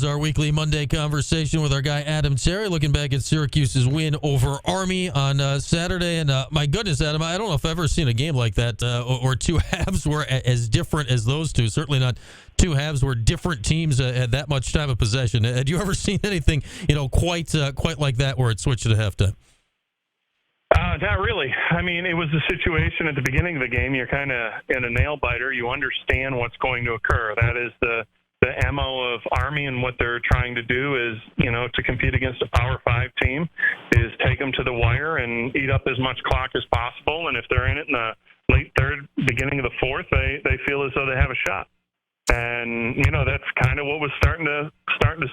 our weekly Monday conversation with our guy Adam Terry, looking back at Syracuse's win over Army on Saturday. And my goodness, Adam, I don't know if I've ever seen a game like that or two halves were as different as those two. Certainly not two halves where different teams had that much time of possession. Had you ever seen anything, quite like that where it switched at halftime? Not really. I mean, it was a situation at the beginning of the game. You're kind of in a nail biter. You understand what's going to occur. That is the MO of Army, and what they're trying to do is, to compete against a Power 5 team, is take them to the wire and eat up as much clock as possible. And if they're in it in the late third, beginning of the fourth, they feel as though they have a shot. And that's kind of what was starting to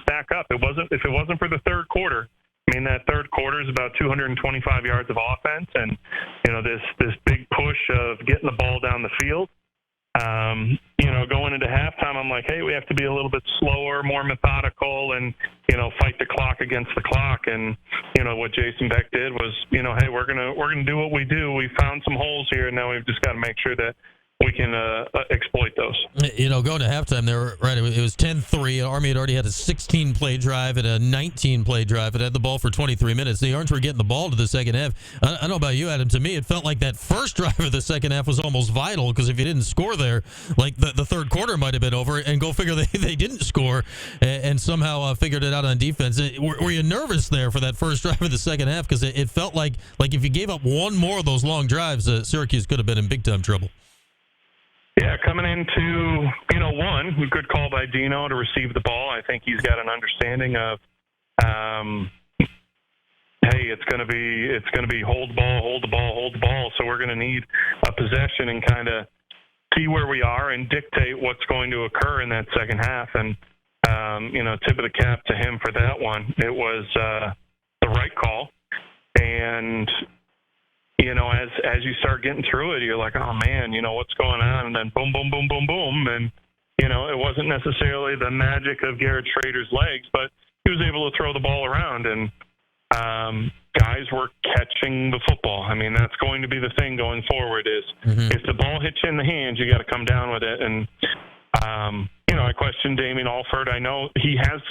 stack up. If it wasn't for the third quarter. I mean, that third quarter is about 225 yards of offense, and this big push of getting the ball down the field. Going into halftime, I'm like, hey, we have to be a little bit slower, more methodical, and fight the clock against the clock. And what Jason Beck did was, hey, we're gonna do what we do. We found some holes here, and now we've just got to make sure that we can exploit those. Going to halftime, they were right. It was 10-3. Army had already had a 16-play drive and a 19-play drive. It had the ball for 23 minutes. The Orange were getting the ball to the second half. I don't know about you, Adam. To me, it felt like that first drive of the second half was almost vital, because if you didn't score there, like the third quarter might have been over. And go figure, they didn't score and somehow figured it out on defense. Were you nervous there for that first drive of the second half? Because it felt like if you gave up one more of those long drives, Syracuse could have been in big-time trouble. Yeah, coming into, one, good call by Dino to receive the ball. I think he's got an understanding of, hey, it's going to be hold the ball. So we're going to need a possession and kind of see where we are and dictate what's going to occur in that second half. And, tip of the cap to him for that one. It was the right call. And as you start getting through it, you're like, oh man, what's going on? And then boom, boom, boom, boom, boom. And, it wasn't necessarily the magic of Garrett Schrader's legs, but he was able to throw the ball around, and guys were catching the football. I mean, that's going to be the thing going forward is if the ball hits you in the hands, you got to come down with it. And, I questioned Damien Alford. I know he has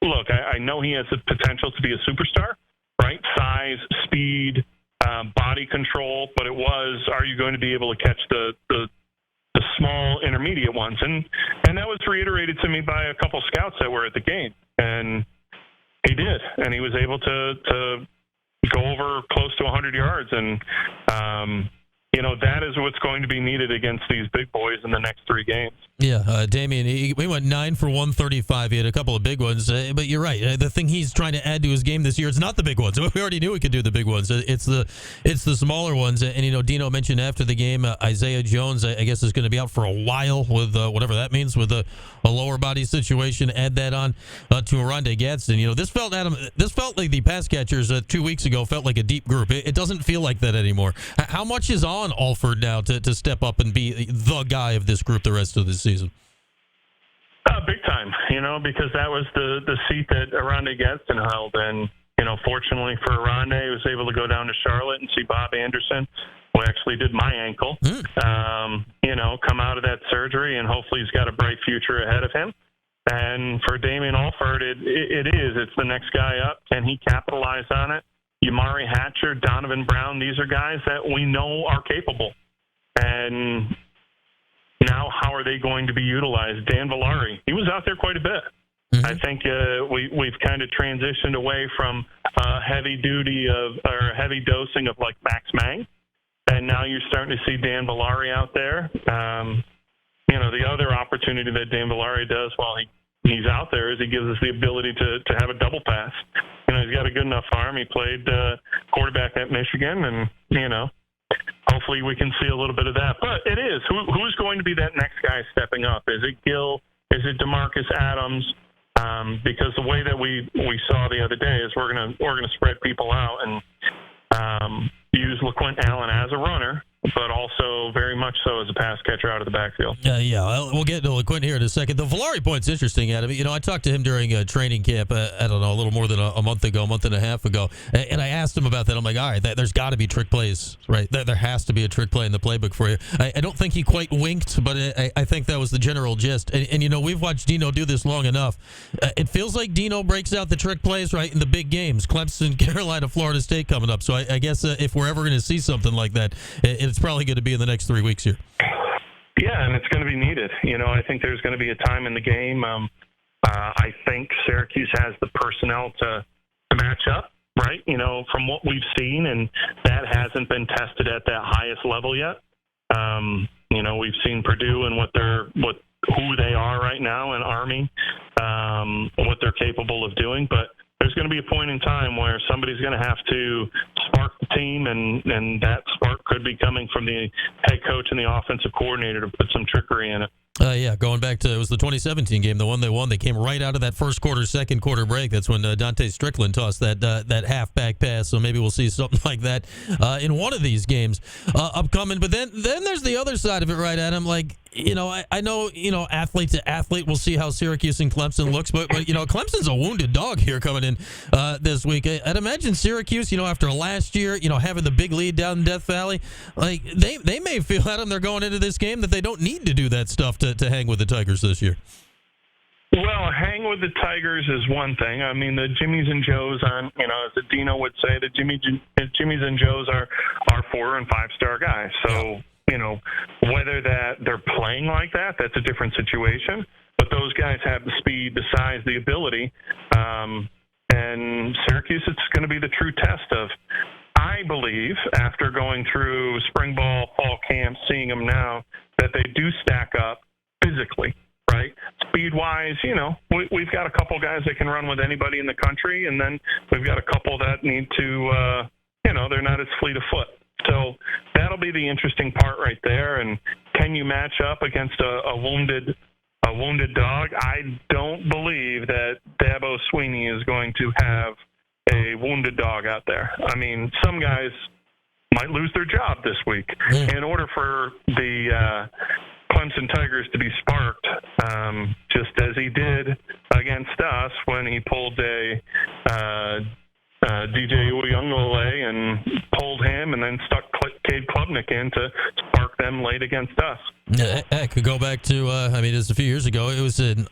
the potential to be a superstar, right? Size, speed, body control, but are you going to be able to catch the small intermediate ones? And that was reiterated to me by a couple scouts that were at the game, and he did, and he was able to go over close to 100 yards, and that is what's going to be needed against these big boys in the next three games. Yeah, Damien, he went 9 for 135. He had a couple of big ones, but you're right. The thing he's trying to add to his game this year, it's not the big ones. We already knew he could do the big ones. It's the smaller ones. And Dino mentioned after the game, Isaiah Jones, I guess, is going to be out for a while with whatever that means, with a lower body situation. Add that on to Oronde Gadsden. This felt like the pass catchers 2 weeks ago felt like a deep group. It doesn't feel like that anymore. How much is on Alford now to step up and be the guy of this group the rest of the season? Big time, because that was the seat that Oronde Gadsden held. And, fortunately for Oronde, he was able to go down to Charlotte and see Bob Anderson, who actually did my ankle, come out of that surgery, and hopefully he's got a bright future ahead of him. And for Damien Alford, it's the next guy up. Can he capitalize on it? Yamari Hatcher, Donovan Brown, these are guys that we know are capable. And now how are they going to be utilized? Dan Villari, he was out there quite a bit. I think we've kind of transitioned away from heavy dosing of like Max Mang, and now you're starting to see Dan Villari out there. The other opportunity that Dan Villari does while he's out there is he gives us the ability to have a double pass. He's got a good enough arm. He played quarterback at Michigan, and hopefully we can see a little bit of that. But it is who's going to be that next guy stepping up? Is it Gill? Is it DeMarcus Adams? Because the way that we saw the other day is we're gonna spread people out and use LaQuint Allen as a runner but also very much so as a pass catcher out of the backfield. Yeah, we'll get to LeQuint here in a second. The Villari point's interesting, Adam. You know, I talked to him during training camp, I don't know, a little more than a month and a half ago, and I asked him about that. I'm like, all right, there's got to be trick plays, right? There has to be a trick play in the playbook for you. I don't think he quite winked, but I think that was the general gist. And you know, we've watched Dino do this long enough. It feels like Dino breaks out the trick plays, right, in the big games. Clemson, Carolina, Florida State coming up. So I guess if we're ever going to see something like that, it's probably going to be in the next 3 weeks here. Yeah, and it's going to be needed. You know, I think there's going to be a time in the game. I think Syracuse has the personnel to match up, right? You know, from what we've seen, and that hasn't been tested at that highest level yet. You know, we've seen Purdue and who they are right now in Army, what they're capable of doing, but there's going to be a point in time where somebody's going to have to spark the team, and that spark could be coming from the head coach and the offensive coordinator to put some trickery in it. Yeah, going back to, it was the 2017 game, the one they won. They came right out of that first quarter, second quarter break. That's when Dante Strickland tossed that halfback pass. So maybe we'll see something like that in one of these games upcoming. But then there's the other side of it, right, Adam? Like, you know, I know, you know, athlete to athlete, we'll see how Syracuse and Clemson looks, but you know, Clemson's a wounded dog here coming in this week. I'd imagine Syracuse, you know, after last year, you know, having the big lead down in Death Valley, like they may feel, Adam, they're going into this game that they don't need to do that stuff to hang with the Tigers this year. Well, hang with the Tigers is one thing. I mean, the Jimmies and Joes on, you know, as Dino would say, the Jimmies and Joes are 4- and 5-star guys. So, you know, whether that they're playing like that, that's a different situation. But those guys have the speed, the size, the ability. And Syracuse, it's going to be the true test of, I believe, after going through spring ball, fall camp, seeing them now, that they do stack up physically, right? Speed-wise, you know, we've got a couple guys that can run with anybody in the country, and then we've got a couple that need to, you know, they're not as fleet of foot. So that'll be the interesting part right there. And can you match up against a wounded dog? I don't believe that Dabo Swinney is going to have a wounded dog out there. I mean, some guys might lose their job this week. In order for the Clemson Tigers to be sparked, just as he did against us when he pulled a DJ Uyunglele and pulled him and then stuck Cade Klubnik in to spark them late against us. I could go back to, I mean, just a few years ago.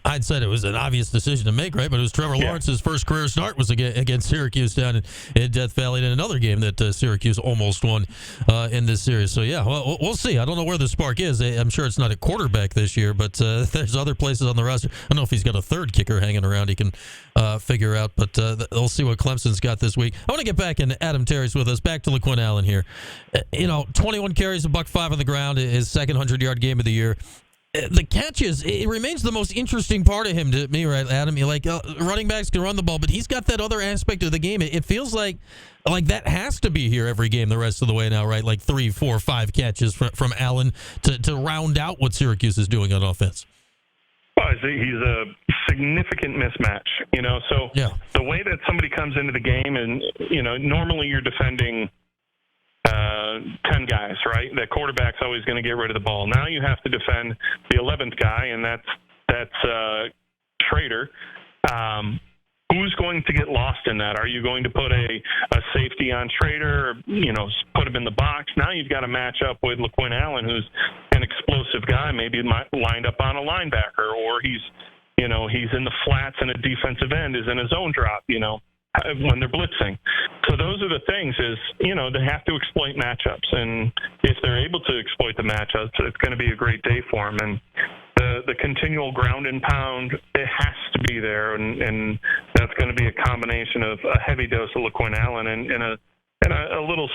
I'd said it was an obvious decision to make, right? But it was Trevor Lawrence's first career start was against Syracuse down in Death Valley, in another game that Syracuse almost won in this series. So, yeah, well, we'll see. I don't know where the spark is. I'm sure it's not at quarterback this year, but there's other places on the roster. I don't know if he's got a third kicker hanging around he can figure out, but we'll see what Clemson's got this week. I want to get back, and Adam Terry's with us. Back to LeQuint Allen here. 21 carries, $105 on the ground, his second 100-yard game of the year. The catches, it remains the most interesting part of him to me, right, Adam? You're like, running backs can run the ball, but he's got that other aspect of the game. It feels like that has to be here every game the rest of the way now, right? Like 3, 4, 5 catches from Allen to round out what Syracuse is doing on offense. Well, he's a significant mismatch, you know. So the way that somebody comes into the game, and, you know, normally you're defending 10 guys, right? That quarterback's always going to get rid of the ball. Now you have to defend the 11th guy, and that's Schrader. Who's going to get lost in that? Are you going to put a safety on Schrader, or, you know, put him in the box? Now you've got to match up with LeQuint Allen, who's an explosive guy, maybe lined up on a linebacker, or he's in the flats and a defensive end is in a zone drop, you know, when they're blitzing. So those are the things is, you know, they have to exploit matchups. And if they're able to exploit the matchups, it's going to be a great day for them. And the continual ground and pound, it has to be there. And that's going to be a combination of a heavy dose of LeQuint Allen and a little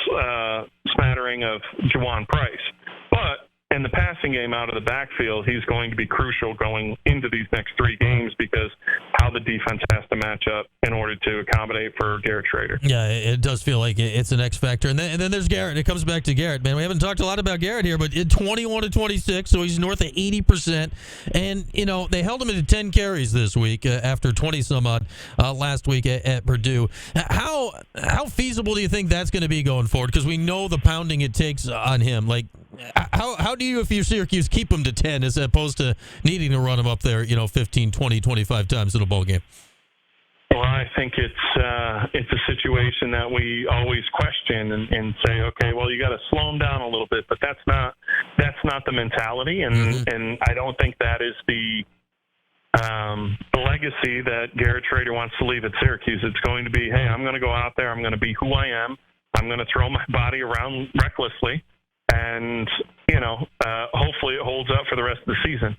smattering of Juwan Price. But in the passing game out of the backfield, he's going to be crucial going into these next 3 games because how the defense has to match up in order to accommodate for Garrett Schrader. Yeah, it does feel like it's an X factor. And then there's Garrett. It comes back to Garrett, man. We haven't talked a lot about Garrett here, but 21 to 26, so he's north of 80%. And, you know, they held him into 10 carries this week after 20-some-odd last week at Purdue. How feasible do you think that's going to be going forward? Because we know the pounding it takes on him. Like, How do you, if you're Syracuse, keep them to 10 as opposed to needing to run them up there, 15, 20, 25 times in a ball game? Well, I think it's a situation that we always question and say, okay, well, you got to slow them down a little bit, but that's not the mentality, and I don't think that is the legacy that Garrett Trader wants to leave at Syracuse. It's going to be, hey, I'm going to go out there, I'm going to be who I am, I'm going to throw my body around recklessly, and hopefully it holds up for the rest of the season,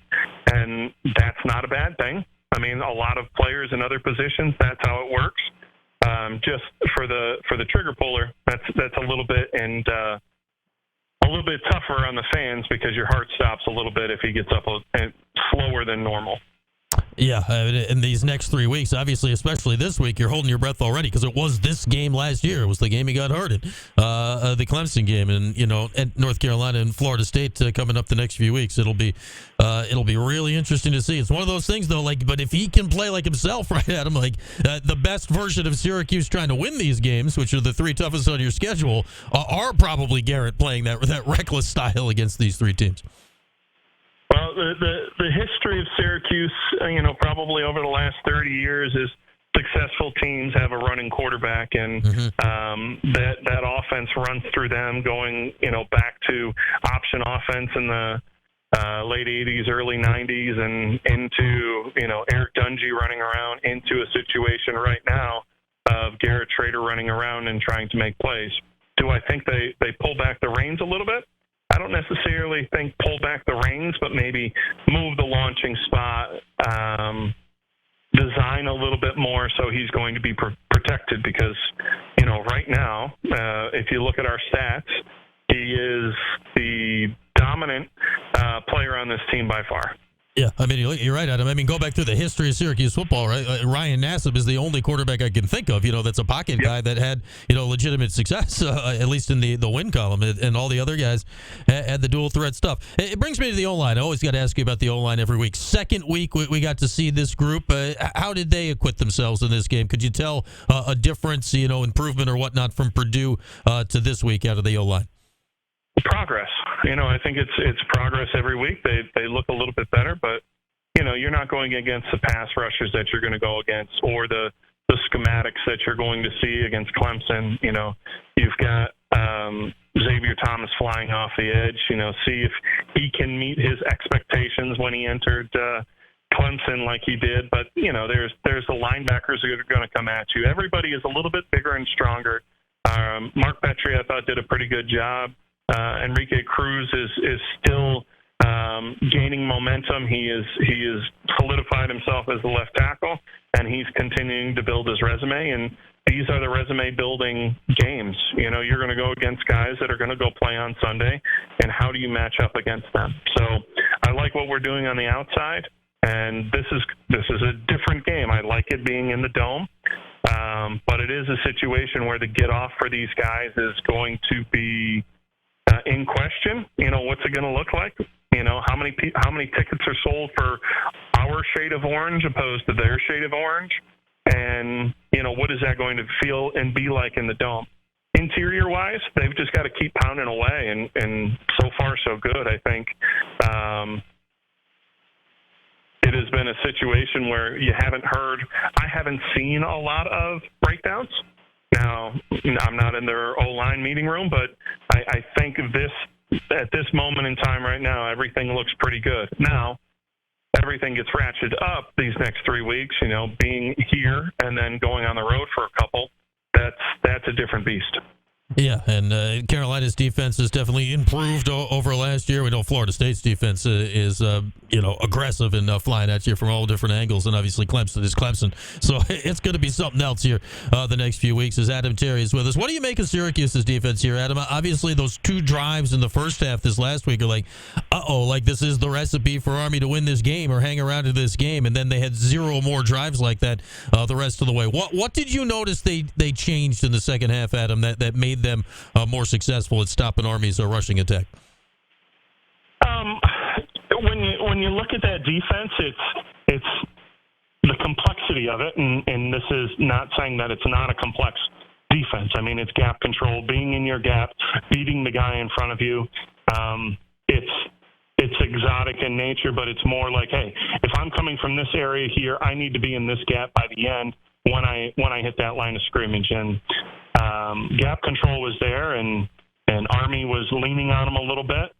and that's not a bad thing. I mean, a lot of players in other positions, that's how it works. Just for the trigger puller, that's a little bit a little bit tougher on the fans because your heart stops a little bit if he gets up slower than normal. Yeah, in these next 3 weeks, obviously, especially this week, you're holding your breath already because it was this game last year. It was the game he got hurt in, the Clemson game, and at North Carolina and Florida State coming up the next few weeks. It'll be really interesting to see. It's one of those things though, but if he can play like himself, right, Adam, the best version of Syracuse trying to win these games, which are the three toughest on your schedule, are probably Garrett playing that reckless style against these three teams. Well, the history of Syracuse, probably over the last 30 years is successful teams have a running quarterback, and that offense runs through them going, back to option offense in the late 80s, early 90s, and into, Eric Dungy running around into a situation right now of Garrett Trader running around and trying to make plays. Do I think they pull back the reins a little bit? I don't necessarily think pull back the reins, but maybe move the launching spot, design a little bit more so he's going to be protected because, right now, if you look at our stats, he is the dominant player on this team by far. Yeah, I mean, you're right, Adam. I mean, go back through the history of Syracuse football, right? Ryan Nassib is the only quarterback I can think of, that's a pocket guy that had, legitimate success, at least in the win column, and all the other guys had the dual threat stuff. It brings me to the O-line. I always got to ask you about the O-line every week. Second week, we got to see this group. How did they acquit themselves in this game? Could you tell a difference, improvement or whatnot from Purdue to this week out of the O-line? Progress. I think it's progress every week. They look a little bit better, but you're not going against the pass rushers that you're going to go against or the schematics that you're going to see against Clemson. You've got Xavier Thomas flying off the edge. See if he can meet his expectations when he entered Clemson like he did. But there's the linebackers that are going to come at you. Everybody is a little bit bigger and stronger. Mark Petrie, I thought, did a pretty good job. Enrique Cruz is still gaining momentum. He is solidified himself as the left tackle, and he's continuing to build his resume. And these are the resume-building games. You're going to go against guys that are going to go play on Sunday, and how do you match up against them? So I like what we're doing on the outside, and this is a different game. I like it being in the Dome, but it is a situation where the get-off for these guys is going to be in question. What's it going to look like? How many tickets are sold for our shade of orange opposed to their shade of orange? And, what is that going to feel and be like in the Dome? Interior-wise, they've just got to keep pounding away, and so far so good, I think. It has been a situation where I haven't seen a lot of breakdowns. Now, I'm not in their O-line meeting room, but I think at this moment in time right now, everything looks pretty good. Now, everything gets ratcheted up these next 3 weeks, being here and then going on the road for a couple, that's a different beast. Yeah, and Carolina's defense has definitely improved over last year. We know Florida State's defense is aggressive and flying at you from all different angles, and obviously Clemson is Clemson. So it's going to be something else here the next few weeks as Adam Terry is with us. What do you make of Syracuse's defense here, Adam? Obviously, those two drives in the first half this last week are like this is the recipe for Army to win this game or hang around to this game, and then they had zero more drives like that the rest of the way. What did you notice they changed in the second half, Adam, that made them more successful at stopping Army's rushing attack? When you look at that defense, it's the complexity of it, and this is not saying that it's not a complex defense. I mean, it's gap control, being in your gap, beating the guy in front of you. It's exotic in nature, but it's more like, hey, if I'm coming from this area here, I need to be in this gap by the end when I hit that line of scrimmage. And gap control was there, and Army was leaning on them a little bit,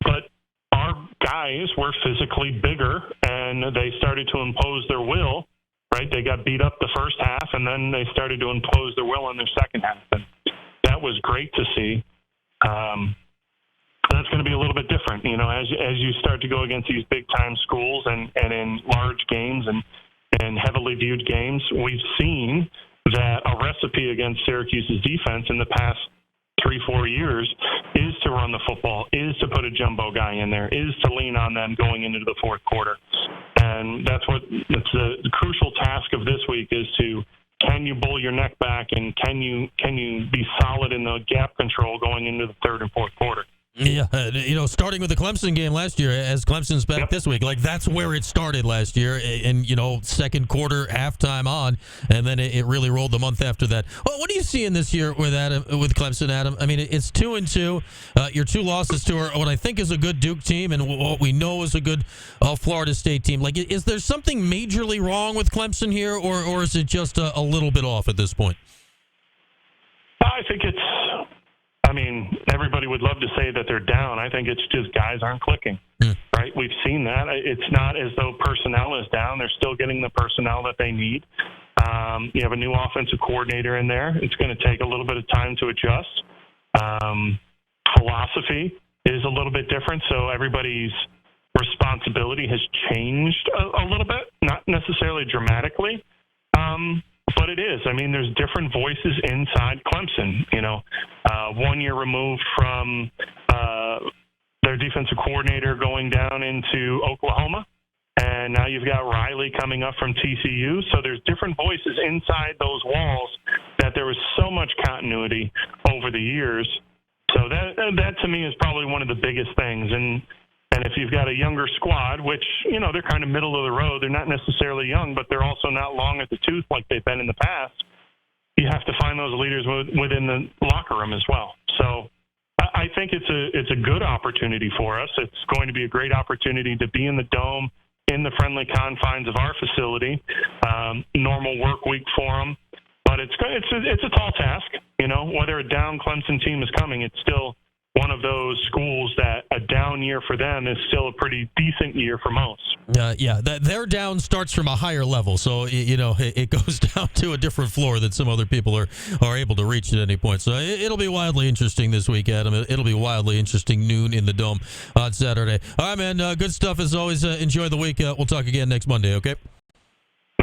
but our guys were physically bigger, and they started to impose their will. Right, they got beat up the first half, and then they started to impose their will in their second half, and that was great to see. That's going to be a little bit different, as you start to go against these big time schools and in large games and heavily viewed games. We've seen that a recipe against Syracuse's defense in the past 3-4 years is to run the football, is to put a jumbo guy in there, is to lean on them going into the fourth quarter. And that's the crucial task of this week is can you bull your neck back, and can you be solid in the gap control going into the third and fourth quarter? Yeah, starting with the Clemson game last year, as Clemson's back this week, that's where it started last year, and second quarter, halftime on, and then it really rolled the month after that. Well, what are you seeing this year with Clemson, Adam? I mean, it's 2-2. Your two losses to what I think is a good Duke team, and what we know is a good Florida State team. Is there something majorly wrong with Clemson here, or is it just a little bit off at this point? I think everybody would love to say that they're down. I think it's just guys aren't clicking, right? We've seen that. It's not as though personnel is down. They're still getting the personnel that they need. You have a new offensive coordinator in there. It's going to take a little bit of time to adjust. Philosophy is a little bit different, so everybody's responsibility has changed a little bit, not necessarily dramatically. But it is. There's different voices inside Clemson. 1 year removed from their defensive coordinator going down into Oklahoma, and now you've got Riley coming up from TCU. So there's different voices inside those walls that there was so much continuity over the years. So that to me is probably one of the biggest things. And if you've got a younger squad, which, they're kind of middle of the road, they're not necessarily young, but they're also not long at the tooth like they've been in the past, you have to find those leaders within the locker room as well. So I think it's a good opportunity for us. It's going to be a great opportunity to be in the Dome, in the friendly confines of our facility, normal work week for them. But it's a tall task, whether a down Clemson team is coming, it's still one of those schools that a down year for them is still a pretty decent year for most. Their down starts from a higher level, so it goes down to a different floor that some other people are able to reach at any point. So it'll be wildly interesting this week, Adam. It'll be wildly interesting noon in the Dome on Saturday. All right, man. Good stuff as always. Enjoy the week. We'll talk again next Monday. Okay.